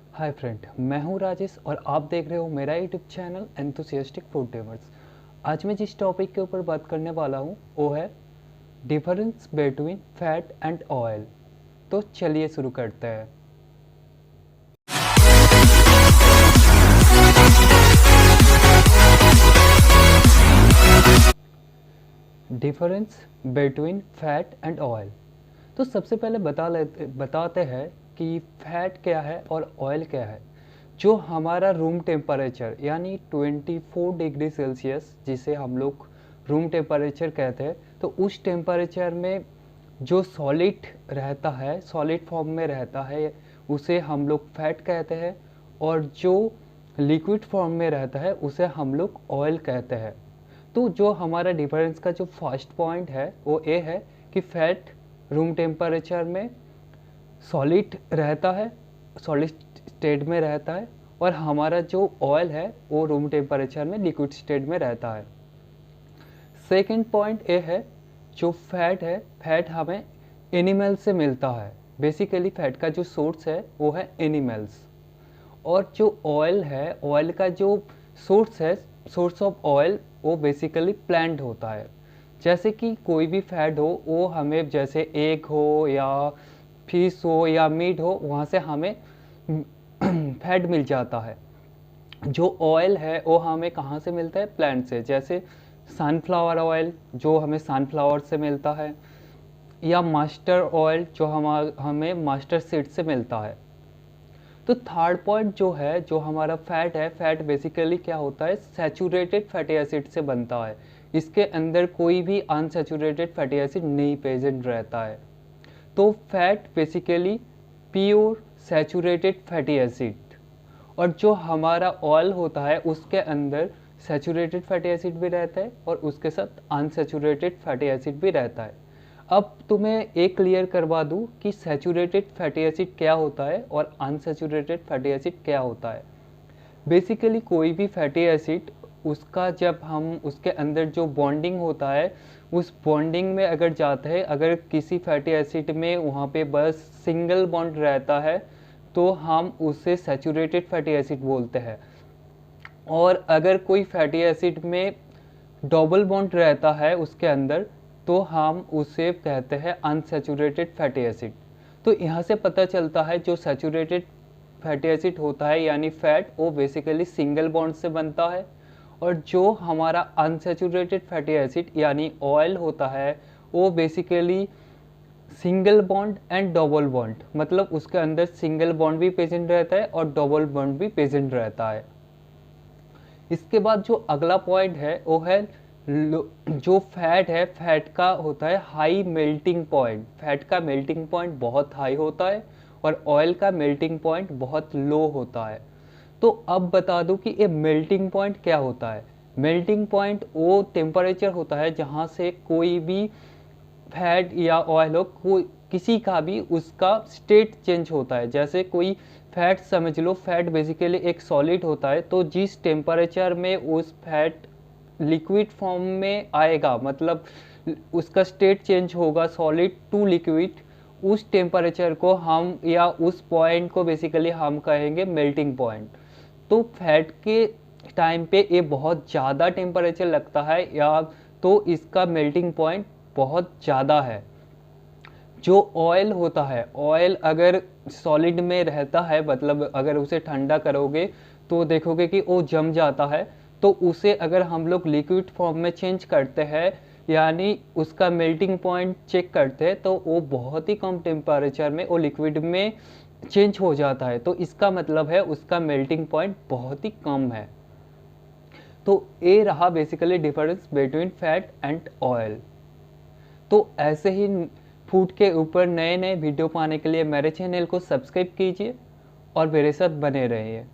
Hi friend, मैं हूं राजेश और आप देख रहे हो मेरा YouTube channel enthusiastic food tamers. आज मैं जिस टॉपिक के ऊपर बात करने वाला हूं वो है difference between fat and oil. तो चलिए शुरू करते हैं। Difference between fat and oil. तो सबसे पहले बताते हैं कि फैट क्या है और ऑयल क्या है। जो हमारा रूम टेम्परेचर यानी 24 डिग्री सेल्सियस, जिसे हम लोग रूम टेम्परेचर कहते हैं, तो उस टेम्परेचर में जो सॉलिड रहता है, सॉलिड फॉर्म में रहता है, उसे हम लोग फैट कहते हैं। और जो लिक्विड फॉर्म में रहता है उसे हम लोग ऑयल कहते हैं। तो जो हमारा डिफरेंस का जो फर्स्ट पॉइंट है वो ये है कि फैट रूम टेम्परेचर में सॉलिड रहता है, सॉलिड स्टेट में रहता है, और हमारा जो ऑयल है वो रूम टेम्परेचर में लिक्विड स्टेट में रहता है। सेकंड पॉइंट ये है, जो फैट है, फैट हमें एनिमल से मिलता है। बेसिकली फैट का जो सोर्स है वो है एनिमल्स। और जो ऑयल है, ऑयल का जो सोर्स है, सोर्स ऑफ ऑयल, वो बेसिकली प्लांट होता है। जैसे कि कोई भी फैट हो वो हमें, जैसे एग हो या फिश हो या मीट हो, वहाँ से हमें फैट मिल जाता है। जो ऑयल है वो हमें कहाँ से मिलता है? प्लांट से। जैसे सनफ्लावर ऑयल जो हमें सनफ्लावर से मिलता है, या मस्टर्ड ऑयल जो हमें मस्टर्ड सीड से मिलता है। तो थर्ड पॉइंट जो है, जो हमारा फैट है, फैट बेसिकली क्या होता है? सैचुरेटेड फैटी एसिड से बनता है। इसके अंदर कोई भी अनसैचुरेटेड फैटी एसिड नहीं प्रेजेंट रहता है। तो fat basically pure saturated fatty acid. और जो हमारा ऑयल होता है उसके अंदर सैचुरेटेड फैटी एसिड भी रहता है और उसके साथ अनसैचुरेटेड फैटी एसिड भी रहता है। अब तुम्हें एक क्लियर करवा दूं कि सैचुरेटेड फैटी एसिड क्या होता है और अनसैचुरेटेड फैटी एसिड क्या होता है। बेसिकली कोई भी फैटी एसिड, उसका जब हम उसके अंदर जो बॉन्डिंग होता है, उस बॉन्डिंग में अगर जाता है, अगर किसी फैटी एसिड में वहाँ पे बस सिंगल बॉन्ड रहता है तो हम उसे सैचुरेटेड फैटी एसिड बोलते हैं। और अगर कोई फैटी एसिड में डबल बॉन्ड रहता है उसके अंदर, तो हम उसे कहते हैं अनसैचुरेटेड फैटी एसिड। तो यहाँ से पता चलता है जो सैचुरेटेड फैटी एसिड होता है यानी फैट, वो बेसिकली सिंगल बॉन्ड से बनता है। और जो हमारा अनसैचुरेटेड फैटी एसिड यानी ऑयल होता है, वो basically single bond and double bond, मतलब उसके अंदर सिंगल बॉन्ड भी प्रेजेंट रहता है और डबल बॉन्ड भी प्रेजेंट रहता है। इसके बाद जो अगला पॉइंट है वो है जो फैट है, फैट का होता है हाई मेल्टिंग पॉइंट। फैट का मेल्टिंग पॉइंट बहुत हाई होता है और ऑयल का मेल्टिंग पॉइंट बहुत लो होता है। तो अब बता दूं कि ये मेल्टिंग पॉइंट क्या होता है। मेल्टिंग पॉइंट वो टेम्परेचर होता है जहाँ से कोई भी फैट या ऑयल हो, कोई किसी का भी उसका स्टेट चेंज होता है। जैसे कोई फैट समझ लो, फैट बेसिकली एक सॉलिड होता है, तो जिस टेम्परेचर में उस फैट लिक्विड फॉर्म में आएगा, मतलब उसका स्टेट चेंज होगा सॉलिड टू लिक्विड, उस टेम्परेचर को हम, या उस पॉइंट को बेसिकली हम कहेंगे मेल्टिंग पॉइंट। तो फैट के टाइम पे ये बहुत ज़्यादा टेम्परेचर लगता है, या तो इसका मेल्टिंग पॉइंट बहुत ज़्यादा है। जो ऑयल होता है, ऑयल अगर सॉलिड में रहता है, मतलब अगर उसे ठंडा करोगे तो देखोगे कि वो जम जाता है। तो उसे अगर हम लोग लिक्विड फॉर्म में चेंज करते हैं, यानी उसका मेल्टिंग पॉइंट चेक करते हैं, तो वो बहुत ही कम टेम्परेचर में वो लिक्विड में चेंज हो जाता है। तो इसका मतलब है उसका मेल्टिंग पॉइंट बहुत ही कम है। तो ये रहा basically difference between fat and oil. तो ऐसे ही फूड के ऊपर नए नए वीडियो पाने के लिए मेरे चैनल को सब्सक्राइब कीजिए और मेरे साथ बने रहिए।